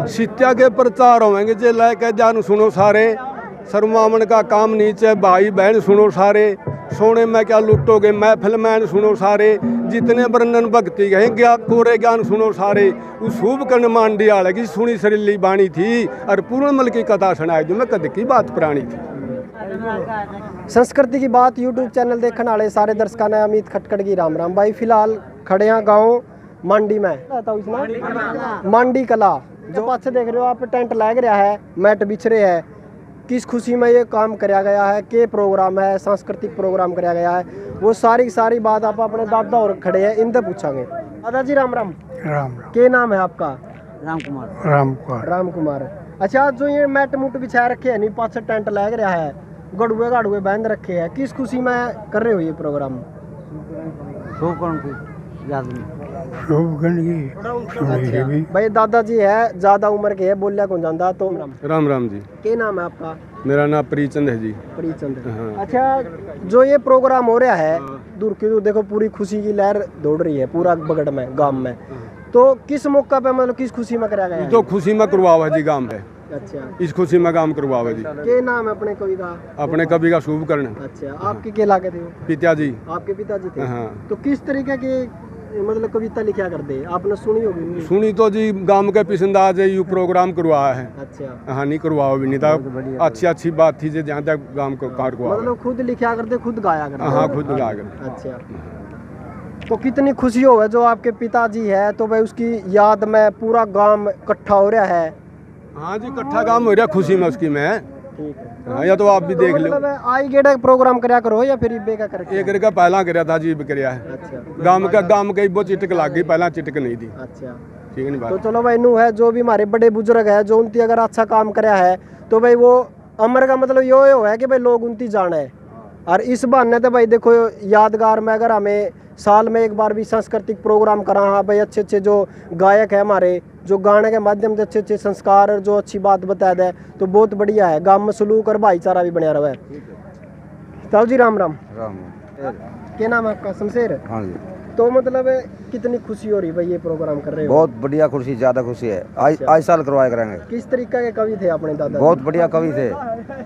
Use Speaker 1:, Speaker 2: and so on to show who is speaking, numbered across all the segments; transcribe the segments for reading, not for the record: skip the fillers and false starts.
Speaker 1: शित्या के प्रचार होंगे जे लेके जान सुनो सारे, शर्मावन का काम नीचे भाई बहन सुनो सारे, सोने में क्या लुटोगे महफिल में सुनो सारे, जितने वर्णन भक्ति गए कोरे ज्ञान सुनो सारे। उस शुभ कर्ण मांडी आले की सुनी सरीली बाणी थी और पूर्णमल की कथा सुनाई जो मैं कद की बात पुरानी थी।
Speaker 2: संस्कृति की बात यूट्यूब चैनल देखने वाले सारे दर्शकों ने अमित खटकड़ की राम राम। भाई फिलहाल खड़े हैं गाँव मांडी में, मांडी कला जो पाछे देख रहे हो आप, टेंट लग रहा है, मैट बिछ रहे हैं। किस खुशी में ये काम कराया गया है, के प्रोग्राम है, सांस्कृतिक प्रोग्राम कराया गया है, वो सारी की सारी बात आप अपने दादा और खड़े हैं इनसे पूछांगे। दादाजी राम राम।
Speaker 3: राम राम।
Speaker 2: के नाम है आपका?
Speaker 3: राम कुमार।
Speaker 2: राम कुमार। अच्छा, जो ये मैट मुट बिछा रखे है नहीं, पाछे टेंट लग रहा है, गड़ुए गाड़ुए बांध रखे हैं, किस खुशी में कर रहे हो ये प्रोग्राम? भाई दादाजी है, ज्यादा उम्र के है, बोलिया कौन जानता। तो
Speaker 1: राम राम जी।
Speaker 2: के नाम है आपका?
Speaker 1: मेरा नाम प्रीचंद है जी।
Speaker 2: प्रीचंद।
Speaker 1: हाँ।
Speaker 2: अच्छा, जो ये प्रोग्राम हो रहा है दूर की दूर देखो पूरी खुशी की लहर दौड़ रही है पूरा बगड़ में गांव में, तो किस मौका पे मतलब किस खुशी में कराया गया है?
Speaker 1: तो खुशी में करवावा जी गांव है।
Speaker 2: अच्छा,
Speaker 1: इस खुशी में काम करवावा जी।
Speaker 2: के नाम है अपने कवि का?
Speaker 1: अपने कवि का शुभ कर्ण।
Speaker 2: अच्छा, आपके के लागे थे?
Speaker 1: पिताजी।
Speaker 2: आपके पिताजी थे।
Speaker 1: हाँ।
Speaker 2: तो किस तरीके की मतलब कविता लिखा करते, आपने सुनी होगी?
Speaker 1: सुनी तो जी, गांव के पिसंदाज यू प्रोग्राम करवाया है।
Speaker 2: अच्छा।
Speaker 1: हाँ, नहीं करवाओ भी नहीं था, अच्छी बात थी जहाँ तक गांव को कार को
Speaker 2: मतलब खुद लिखा करते, खुद गाया करते?
Speaker 1: हाँ, खुद गा कर।
Speaker 2: अच्छा, तो कितनी खुशी हो जो आपके पिताजी है, तो भाई उसकी याद में पूरा गांव इकट्ठा हो रहा है।
Speaker 1: हाँ जी, इकट्ठा काम हो रहा खुशी में उसकी में।
Speaker 2: ठीक है।
Speaker 1: हाँ, या तो आप भी देख लो।
Speaker 2: आई गेड़ा प्रोग्राम करया करो या फिर इबे का करके?
Speaker 1: एक का पहला करया था जी, करया है।
Speaker 2: अच्छा।
Speaker 1: गांव के वो चिटक लाग गई, पहला चिटक नहीं थी।
Speaker 2: अच्छा,
Speaker 1: ठीक है नहीं
Speaker 2: तो
Speaker 1: बात।
Speaker 2: चलो भाई नू है, जो भी हमारे बड़े बुजुर्ग है जो उनती अगर अच्छा काम करया है तो भाई वो अमर का मतलब यो है कि भाई लोग उनती जाने है। और इस बहाने तो भाई देखो यादगार में अगर हमें साल में एक बार भी सांस्कृतिक प्रोग्राम करा, हाँ भाई अच्छे अच्छे जो गायक है हमारे, जो गाने के माध्यम से अच्छे अच्छे संस्कार और जो अच्छी बात बता दे, तो बहुत बढ़िया है। गांव में सलूक और भाईचारा भी बना रहा है। ताऊ जी राम राम।
Speaker 3: राम।
Speaker 2: क्या नाम है आपका? शमशेर।
Speaker 3: हाँ जी।
Speaker 2: तो मतलब कितनी खुशी हो रही भाई ये प्रोग्राम कर रहे हो?
Speaker 3: बहुत बढ़िया खुशी, ज्यादा खुशी है। आज साल करवाया करेंगे।
Speaker 2: किस तरीके के कवि थे अपने दादा?
Speaker 3: बहुत बढ़िया कवि थे।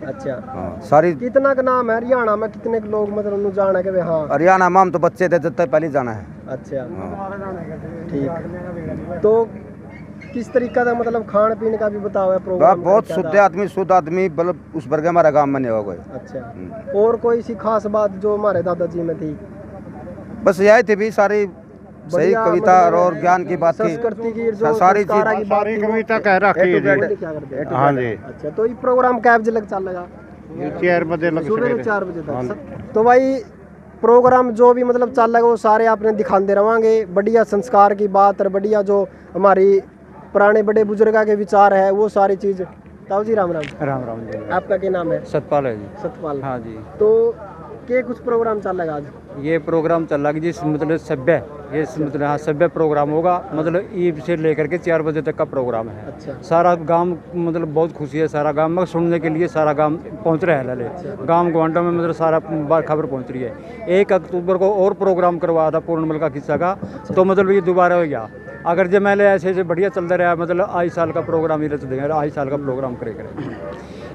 Speaker 2: अच्छा।
Speaker 3: हाँ, सारी
Speaker 2: कितना का नाम है हरियाणा में, कितने लोग मतलब उन्हें जाना के? हाँ,
Speaker 3: हरियाणा में हम तो बच्चे थे जब तक पहले जाना है।
Speaker 2: अच्छा।
Speaker 3: हाँ।
Speaker 2: ठीक। तो किस तरीका का मतलब खान पीने का भी बताओ है प्रोग्राम?
Speaker 3: बहुत शुद्ध आदमी मतलब उस वर्ग हमारा गांव में नहीं होगा कोई।
Speaker 2: अच्छा, और कोई सी खास बात जो हमारे दादाजी में थी?
Speaker 3: बस यही थी भी सारी सही कविता और ज्ञान की बात थी,
Speaker 2: संस्कृति की जो
Speaker 3: सारी
Speaker 2: संस्कारा की बात
Speaker 4: सारी
Speaker 2: थी, वो
Speaker 4: कविता कह रखी है
Speaker 2: लिखा करते हैं।
Speaker 4: हाँ जी।
Speaker 2: अच्छा, तो ये प्रोग्राम क्या बजे लग चल लगा?
Speaker 4: 4 बजे लग
Speaker 2: सुबह 4 बजे तक। तो भाई प्रोग्राम जो भी मतलब चल लगा वो सारे आपने दिखाते रवांगे। बढ़िया संस्कार की बात और बढ़िया जो हमारी पुराने बड़े बुजुर्गा के विचार है वो सारी चीज। ताऊ जी राम राम।
Speaker 4: राम राम जी।
Speaker 2: आपका क्या नाम है?
Speaker 4: सतपाल है जी।
Speaker 2: सतपाल।
Speaker 4: हाँ जी।
Speaker 2: तो के कुछ प्रोग्राम चल लगा आज?
Speaker 4: ये प्रोग्राम चल रहा है जिस मतलब सभ्य, ये मतलब हाँ सभ्य प्रोग्राम होगा, मतलब ईद से लेकर के 4 बजे तक का प्रोग्राम है।
Speaker 2: अच्छा।
Speaker 4: सारा गांव मतलब बहुत खुशी है, सारा गांव में सुनने के लिए सारा गांव पहुंच रहा है। लले गांव ग्वांडों में मतलब सारा बार खबर पहुंच रही है। 1 अक्टूबर को और प्रोग्राम करवाया था पूर्णमल का किस्सा का, तो मतलब ये दोबारा हो गया। अगर जब मैंने ऐसे बढ़िया चलता रहा, मतलब आज साल का प्रोग्राम ही रच देंगे, आज साल का प्रोग्राम करे।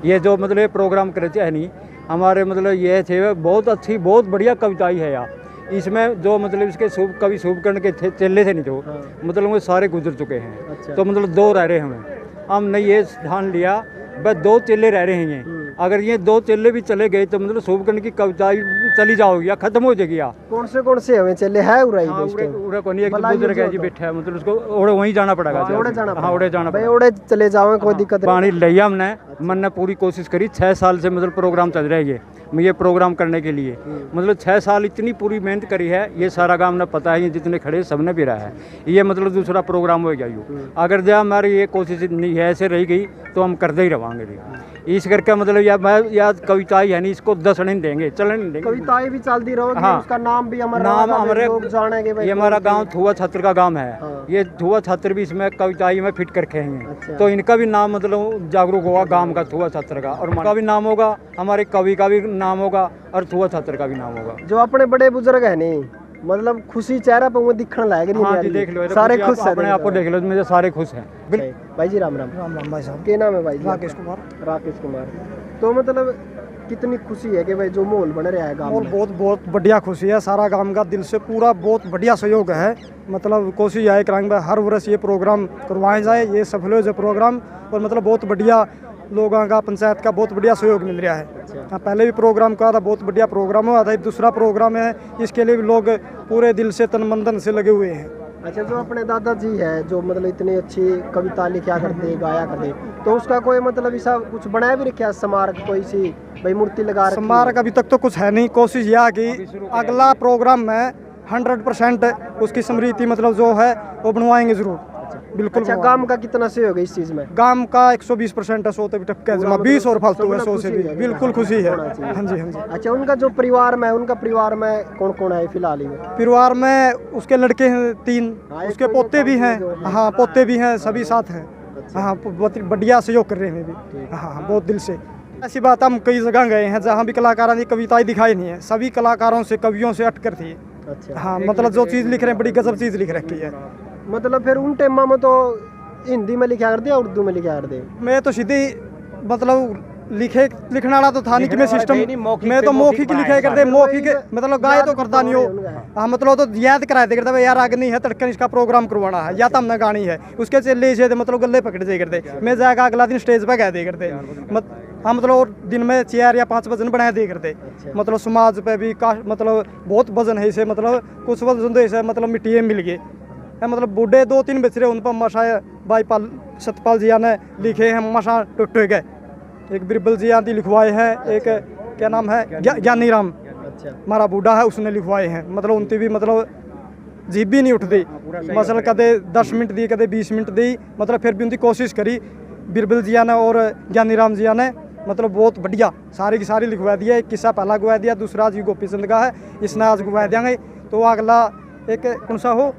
Speaker 4: ये जो मतलब ये प्रोग्राम करे है नहीं हमारे मतलब ये थे बहुत अच्छी बहुत बढ़िया कविताएं है यार इसमें। जो मतलब इसके कवि शुभकर्ण के चेले थे नहीं जो मतलब वो सारे गुजर चुके हैं।
Speaker 2: अच्छा।
Speaker 4: तो मतलब 2 रह रहे हैं। हमने ये ध्यान लिया बस 2 चेले रह रहे हैं। अगर ये 2 चेले भी चले गए तो मतलब शुभकर्ण की कविताएं चली जाओगी या खत्म हो जाएगी।
Speaker 2: कौन से हमें चले है उड़ाई?
Speaker 4: हाँ, उड़े को नहीं, एक बुजुर्ग है जी बैठा है, मतलब उसको ओड़े वहीं जाना पड़ेगा।
Speaker 2: ओड़े जाना
Speaker 4: हाँ, ओड़े जाना
Speaker 2: भाई, ओड़े चले जाओ, कोई दिक्कत नहीं।
Speaker 4: पानी लिया हमने, मन ने पूरी कोशिश करी। 6 साल से मतलब प्रोग्राम चल रहा है ये प्रोग्राम करने के लिए। मतलब 6 साल इतनी पूरी मेहनत करी है, ये सारा गांव ने पता है, ये जितने खड़े सबने भी रहा है। ये मतलब दूसरा प्रोग्राम हो गया यूँ। अगर जब हमारी ये कोशिश नहीं है ऐसे रह गई तो हम करते ही रहेंगे जी। इस करके मतलब या कविताएं है नहीं, इसको 10 नहीं देंगे, चलने नहीं देंगे।
Speaker 2: कविताएं भी चलती रहोगी।
Speaker 4: हाँ।
Speaker 2: उसका नाम भी हमारा
Speaker 4: नाम हमारे
Speaker 2: लोग जानेंगे भाई।
Speaker 4: ये हमारा गांव थुआ छात्र का गांव है।
Speaker 2: हाँ।
Speaker 4: ये थुआ छात्र भी इसमें कविताएं में फिट करके हैं।
Speaker 2: अच्छा।
Speaker 4: तो इनका भी नाम मतलब जागरूक होगा गांव का थुआ छात्र का, और का भी नाम होगा, हमारे कवि का भी नाम होगा और थुआ छात्र का भी नाम होगा।
Speaker 2: जो अपने बड़े बुजुर्ग है नहीं मतलब खुशी चेहरा पे वो दिखने लायक नहीं
Speaker 4: हाँ
Speaker 2: है
Speaker 4: जी, देख लो, ये तो
Speaker 2: सारे
Speaker 4: खुशी
Speaker 2: खुश
Speaker 4: आप
Speaker 2: हैं
Speaker 4: अपने आप को देख लो, मुझे सारे खुश हैं।
Speaker 2: भाई जी राम राम
Speaker 5: भाई साहब।
Speaker 2: क्या नाम है भाई जी
Speaker 5: राकेश
Speaker 2: आपका?
Speaker 5: कुमार।
Speaker 2: राकेश कुमार। तो मतलब कितनी खुशी है कि भाई जो माहौल बन रहा है गांव
Speaker 5: और
Speaker 2: में।
Speaker 5: बहुत बहुत बढ़िया खुशी है, सारा गांव का दिल से पूरा बहुत बढ़िया सहयोग है। मतलब कोशिश है कराएंगे हर वर्ष ये प्रोग्राम करवाए जाए, ये सफल हो जाए प्रोग्राम। और मतलब बहुत बढ़िया लोगों का, पंचायत का बहुत बढ़िया सहयोग मिल रहा है। हाँ, पहले भी प्रोग्राम कहा था, बहुत बढ़िया प्रोग्राम हुआ था। अब दूसरा प्रोग्राम है, इसके लिए भी लोग पूरे दिल से तन मन धन से लगे हुए हैं।
Speaker 2: अच्छा, जो अपने दादाजी है जो मतलब इतनी अच्छी कविता लिखा करते गाया करते, तो उसका कोई मतलब ऐसा कुछ बनाया भी रखा स्मारक कोई सी भाई मूर्ति लगा रखी है?
Speaker 5: स्मारक अभी तक तो कुछ है नहीं। कोशिश यह कि अगला प्रोग्राम में 100% उसकी स्मृति मतलब जो है वो बनवाएंगे जरूर, बिल्कुल।
Speaker 2: अच्छा, गांव का कितना सहयोग है इस चीज में?
Speaker 5: गांव का 120% है, 100 तक टक्के जमा, 20 और फालतू है 100 से भी, बिल्कुल खुशी है। हाँ जी, हाँ जी।
Speaker 2: अच्छा, उनका जो परिवार में, उनका परिवार में कौन कौन है फिलहाल ही में?
Speaker 5: परिवार में उसके लड़के हैं 3,
Speaker 2: हाँ, एक
Speaker 5: उसके
Speaker 2: तो
Speaker 5: पोते भी हैं।
Speaker 2: जो है।
Speaker 5: हाँ, पोते भी हैं, सभी साथ हैं। हाँ, बहुत बढ़िया सहयोग कर रहे हैं भी। हाँ, बहुत दिल से। ऐसी बात, हम कई जगह गए हैं जहाँ भी कलाकारों ने कविताएं दिखाई नहीं है, सभी कलाकारों से, कवियों से अटकर थी।
Speaker 2: अच्छा,
Speaker 5: हाँ, मतलब जो चीज़ लिख रहे हैं बड़ी गजब चीज़ लिख रखी है।
Speaker 2: मतलब फिर उन टाइम में तो हिंदी में लिखा कर दिया, उर्दू में लिखा कर दे?
Speaker 5: मैं तो सीधी मतलब लिखने वाला तो था नहीं कि मैं सिस्टम, मैं तो मौखिक लिखे कर दे, मौखिक मतलब गाय तो करता नहीं हो। हाँ, मतलब तो याद कराए दे करते यार आगे नहीं है तड़कन इसका प्रोग्राम करवाना है या तो हमने गानी है, उसके चले से मतलब गले पकड़ दे करते, मैं जाएगा अगला दिन स्टेज पे कह दे करते। हाँ, मतलब और दिन में 4 या 5 वजन बनाए दे करते। मतलब समाज पे भी मतलब बहुत वजन है इसे, मतलब कुछ वजन तो इसे मतलब मिट्टी मिल गए है, मतलब बूढ़े 2-3 बच रहे, उन पर मशा भाईपाल सतपाल जी ने लिखे हैं, मशा टूटे गए। एक बिरबल जी आदि लिखवाए हैं, एक क्या नाम है ज्ञानी राम,
Speaker 2: अच्छा,
Speaker 5: हमारा बूढ़ा है, उसने लिखवाए हैं। मतलब उनकी भी मतलब जीभ भी नहीं उठती, मसल कदे 10 मिनट दी, कदे 20 मिनट दी, मतलब फिर भी उनकी कोशिश करी बिरबल जी ने और ज्ञानी राम जी ने, मतलब बहुत बढ़िया सारी की सारी लिखवा दिया। एक किस्सा पहला गवा दिया, दूसरा जी गोपी चंद का है, इसने आज गवा देंगे। तो अगला एक कौन सा हो,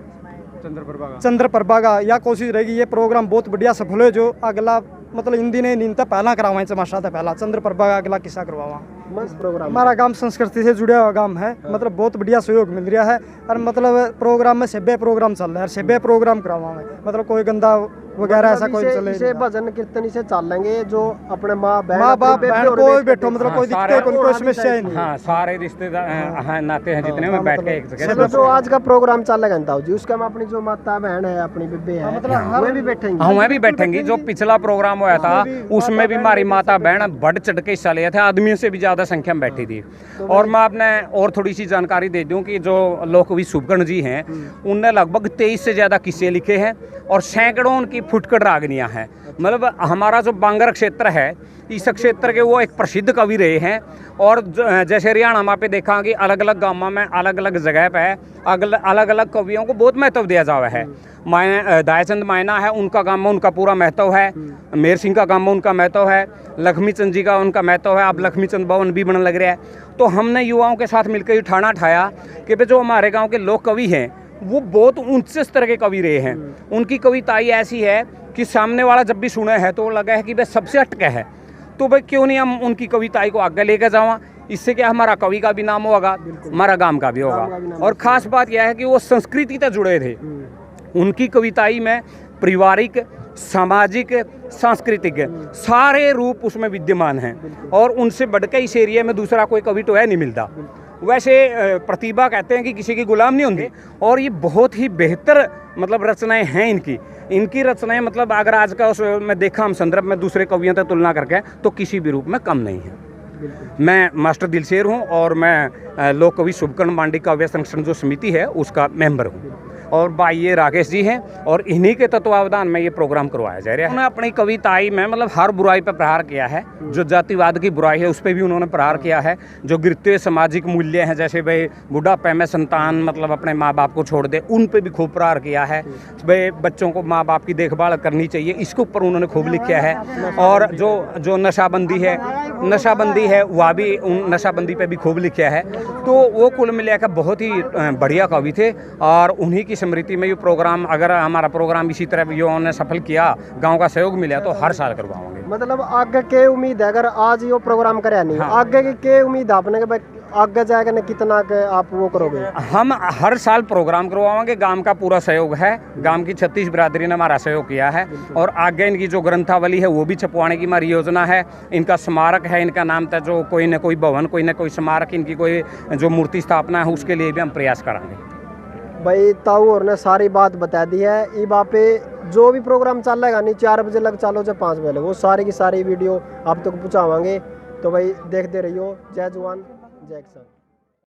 Speaker 5: चंद्र प्रभा का, या कोशिश रहेगी ये प्रोग्राम बहुत बढ़िया सफल हो, जो अगला मतलब हिंदी ने नींद पहला करवाएं, चमाशा था पहला, चंद्र प्रभा का अगला किस्सा करवावा।
Speaker 2: मस्त प्रोग्राम।
Speaker 5: हमारा गांव संस्कृति से जुड़ा हुआ गांव है, मतलब बहुत बढ़िया सहयोग मिल रहा है। और मतलब प्रोग्राम में सभ्य प्रोग्राम चल रहा है, सभ्य प्रोग्राम करवाएंगे, मतलब कोई गंदा वगैरह ऐसा कोई चले
Speaker 2: इसे भजन कीर्तन इसे चल लेंगे, जो अपने माँ
Speaker 5: बाप बहन कोई बैठो, मतलब कोई दिक्कत कोई समस्या ही नहीं।
Speaker 6: हाँ, सारे रिश्तेदार नाते हैं जितने में बैठ के एक जगह।
Speaker 2: चलो, जो आज का प्रोग्राम चल रहा है जी, उसका में अपनी जो माता बहन है, अपनी बिब्बे है, मतलब वे भी बैठेंगे।
Speaker 6: हाँ, मैं भी बैठेंगी। जो पिछला प्रोग्राम हुआ था उसमें भी हमारी माता बहन बढ़ चढ़ के हिस्सा लिया था, आदमियों से भी ज्यादा संख्या में बैठी थी। और मैं आपने और थोड़ी सी जानकारी दे दूं कि जो लोककवि शुभकर्ण जी हैं, उनने लगभग 23 से ज्यादा किस्से लिखे हैं और सैकड़ों उनकी फुटकर रागनियां हैं। मतलब हमारा जो बांगर क्षेत्र है, इस क्षेत्र के वो एक प्रसिद्ध कवि रहे हैं। और जैसे हरियाणा में पे देखा कि अलग अलग गाँव में अलग अलग जगह पे अलग अलग कवियों को बहुत महत्व दिया जावा है। दयाचंद मायना है, उनका गाँव में उनका पूरा महत्व है। मेर सिंह का गाँव में उनका महत्व है। लक्ष्मी चंद जी का उनका महत्व है। अब लक्ष्मी चंद भवन भी बनने लग रहा है। तो हमने युवाओं के साथ मिलकर ये ठाना ठाया कि भाई जो हमारे गाँव के लोक कवि हैं वो बहुत ऊंचे स्तर के कवि रहे हैं। उनकी कविताएं ऐसी है कि सामने वाला जब भी सुने है तो लगा है कि भाई सबसे हटके है, तो भाई क्यों नहीं हम उनकी कविताएं को आगे लेकर जावा। इससे क्या हमारा कवि का भी नाम होगा, हमारा गांव का भी होगा। और ख़ास बात यह है कि वो संस्कृति से जुड़े थे। उनकी कविताई में पारिवारिक, सामाजिक, सांस्कृतिक सारे रूप उसमें विद्यमान हैं। और उनसे बढ़कर इस एरिया में दूसरा कोई कवि तो है नहीं मिलता। वैसे प्रतिभा कहते हैं कि किसी की गुलाम नहीं होती। और ये बहुत ही बेहतर मतलब रचनाएं हैं इनकी रचनाएं, मतलब अगर आज का उसमें देखा हम संदर्भ में दूसरे कवियों से तुलना करके, तो किसी भी रूप में कम नहीं है। मैं मास्टर दिलशेर हूँ और मैं लोक कवि शुभकर्ण मांडी काव्य संरक्षण जो समिति है उसका मेंबर हूँ। और भाई ये राकेश जी हैं और इन्हीं के तत्वावधान में ये प्रोग्राम करवाया जा रहा है। उन्होंने अपनी कविताई में मतलब हर बुराई पर प्रहार किया है। जो जातिवाद की बुराई है उस पर भी उन्होंने प्रहार किया है। जो गिरते सामाजिक मूल्य हैं, जैसे भाई बुढ़ापे में संतान मतलब अपने माँ बाप को छोड़ दे, उन पर भी खूब प्रहार किया है। भाई बच्चों को माँ बाप की देखभाल करनी चाहिए, इसके ऊपर उन्होंने खूब लिखा है। और जो नशाबंदी है वह भी उन नशाबंदी पे भी खूब लिखा है। तो वो कुल मिलाकर बहुत ही बढ़िया कवि थे। और उन्हीं की स्मृति में ये प्रोग्राम, अगर हमारा प्रोग्राम इसी तरह युवाओं ने सफल किया, गांव का सहयोग मिला, तो हर साल करवाओगे।
Speaker 2: मतलब आगे के उम्मीद है, अगर आज ये प्रोग्राम करे नहीं, आगे की के उम्मीद आपने कि आगे जाएगा ना कितना के आप वो करोगे?
Speaker 6: हम हर साल प्रोग्राम करवाएंगे, गांव का पूरा सहयोग है, गांव की 36 बिरादरी ने हमारा सहयोग किया है और आगे इनकी जो ग्रंथावली है वो भी छपवाने की हमारी योजना है। इनका स्मारक है, इनका नाम था जो कोई न कोई भवन, कोई न कोई स्मारक, इनकी कोई जो मूर्ति स्थापना है उसके लिए भी हम प्रयास कराएंगे।
Speaker 2: भाई ताऊ और ने सारी बात बता दी है। ई पे जो भी प्रोग्राम चलेगा नहीं 4 बजे लग चालो चाहे 5 बजे लग, वो सारी की सारी वीडियो आप तक पहुँचावांगे। तो भाई देखते रहियो। जय जवान जय किसान।